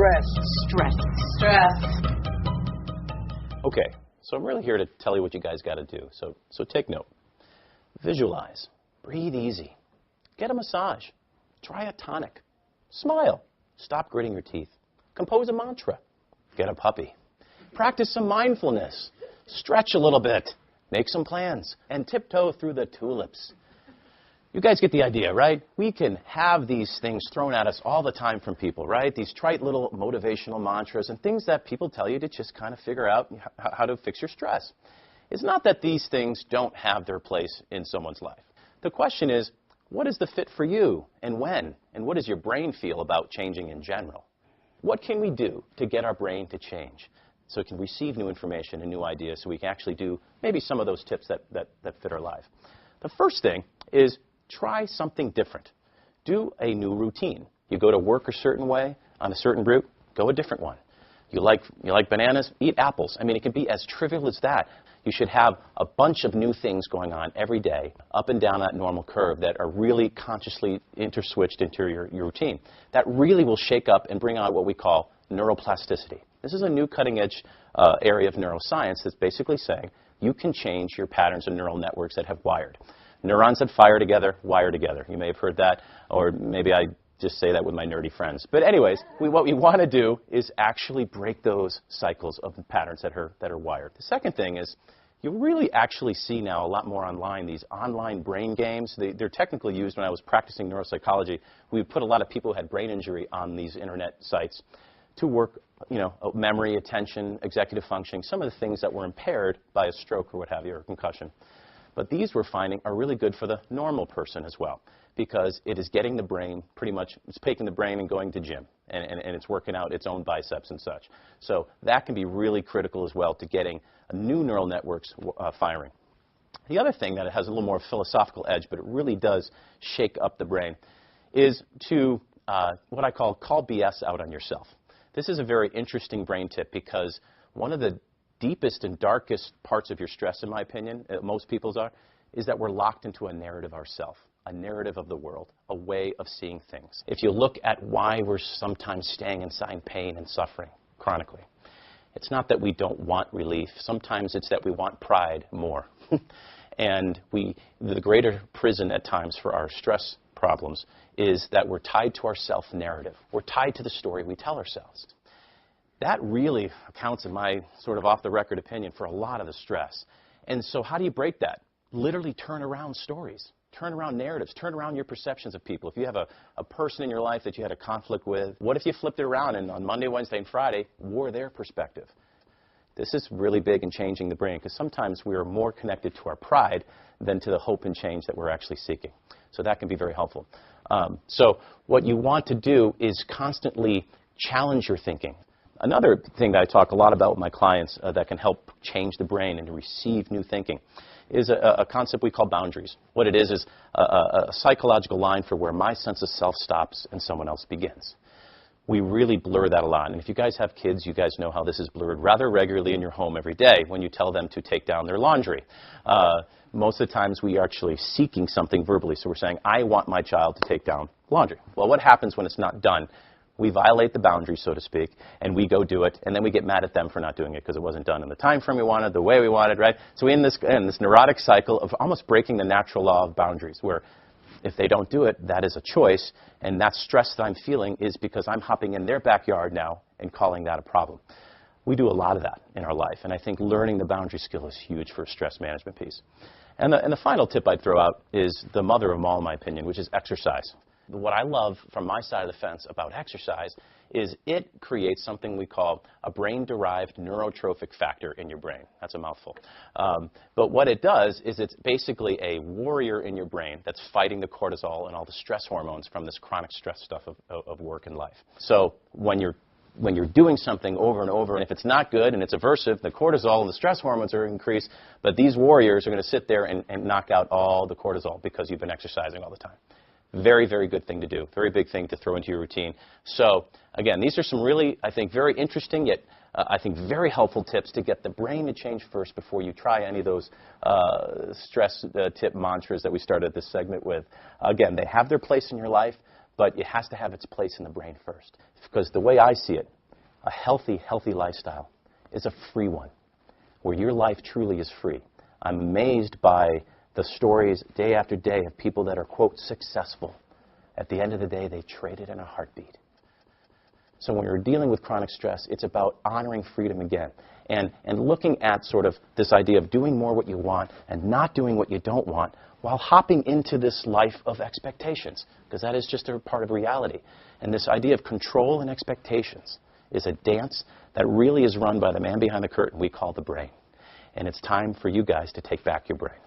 Stress. Stress. Stress. Okay, so I'm really here to tell you what you guys got to do. So take note. Visualize. Breathe easy. Get a massage. Try a tonic. Smile. Stop gritting your teeth. Compose a mantra. Get a puppy. Practice some mindfulness. Stretch a little bit. Make some plans. And tiptoe through the tulips. You guys get the idea, right? We can have these things thrown at us all the time from people, right? These trite little motivational mantras and things that people tell you to just kind of figure out how to fix your stress. It's not that these things don't have their place in someone's life. The question is, what is the fit for you and when? And what does your brain feel about changing in general? What can we do to get our brain to change so it can receive new information and new ideas so we can actually do maybe some of those tips that fit our life? The first thing is try something different. Do a new routine. You go to work a certain way on a certain route, go a different one. You like bananas? Eat apples. I mean, it can be as trivial as that. You should have a bunch of new things going on every day, up and down that normal curve, that are really consciously interswitched into your routine. That really will shake up and bring out what we call neuroplasticity. This is a new cutting-edge area of neuroscience that's basically saying you can change your patterns of neural networks that have wired. Neurons that fire together, wire together. You may have heard that, or maybe I just say that with my nerdy friends. But anyways, what we want to do is actually break those cycles of patterns that are wired. The second thing is you really actually see now a lot more online, these online brain games. They're technically used. When I was practicing neuropsychology, we put a lot of people who had brain injury on these internet sites to work, memory, attention, executive functioning, some of the things that were impaired by a stroke or what have you, or concussion. But these we're finding are really good for the normal person as well, because it is getting the brain pretty much, it's taking the brain and going to gym, and it's working out its own biceps and such. So that can be really critical as well to getting new neural networks firing. The other thing that it has a little more philosophical edge, but it really does shake up the brain, is to what I call BS out on yourself. This is a very interesting brain tip because one of the deepest and darkest parts of your stress, in my opinion, most people's are, is that we're locked into a narrative ourselves, a narrative of the world, a way of seeing things. If you look at why we're sometimes staying inside pain and suffering chronically, it's not that we don't want relief. Sometimes it's that we want pride more. And the greater prison at times for our stress problems is that we're tied to our self-narrative. We're tied to the story we tell ourselves. That really accounts, in my sort of off-the-record opinion, for a lot of the stress. And so how do you break that? Literally turn around stories, turn around narratives, turn around your perceptions of people. If you have a person in your life that you had a conflict with, what if you flipped it around and on Monday, Wednesday, and Friday wore their perspective? This is really big in changing the brain because sometimes we are more connected to our pride than to the hope and change that we're actually seeking. So that can be very helpful. So what you want to do is constantly challenge your thinking. Another thing that I talk a lot about with my clients that can help change the brain and to receive new thinking is a concept we call boundaries. What it is a psychological line for where my sense of self stops and someone else begins. We really blur that a lot. And if you guys have kids, you guys know how this is blurred rather regularly in your home every day when you tell them to take down their laundry. Most of the times we are actually seeking something verbally. So we're saying, I want my child to take down laundry. Well, what happens when it's not done? We violate the boundary, so to speak, and we go do it, and then we get mad at them for not doing it because it wasn't done in the time frame we wanted, the way we wanted, right? So we're in this neurotic cycle of almost breaking the natural law of boundaries, where if they don't do it, that is a choice, and that stress that I'm feeling is because I'm hopping in their backyard now and calling that a problem. We do a lot of that in our life, and I think learning the boundary skill is huge for a stress management piece. And the final tip I'd throw out is the mother of them all, in my opinion, which is exercise. What I love from my side of the fence about exercise is it creates something we call a brain-derived neurotrophic factor in your brain. That's a mouthful. But what it does is it's basically a warrior in your brain that's fighting the cortisol and all the stress hormones from this chronic stress stuff of work and life. So when you're doing something over and over, and if it's not good and it's aversive, the cortisol and the stress hormones are increased, but these warriors are going to sit there and knock out all the cortisol because you've been exercising all the time. Very, very good thing to do. Very big thing to throw into your routine. So, again, these are some really, I think, very interesting yet, I think, very helpful tips to get the brain to change first before you try any of those stress tip mantras that we started this segment with. Again, they have their place in your life, but it has to have its place in the brain first. Because the way I see it, a healthy lifestyle is a free one, where your life truly is free. I'm amazed by the stories day after day of people that are, quote, successful. At the end of the day, they traded in a heartbeat. So when you're dealing with chronic stress, it's about honoring freedom again and looking at sort of this idea of doing more what you want and not doing what you don't want while hopping into this life of expectations, because that is just a part of reality. And this idea of control and expectations is a dance that really is run by the man behind the curtain we call the brain. And it's time for you guys to take back your brain.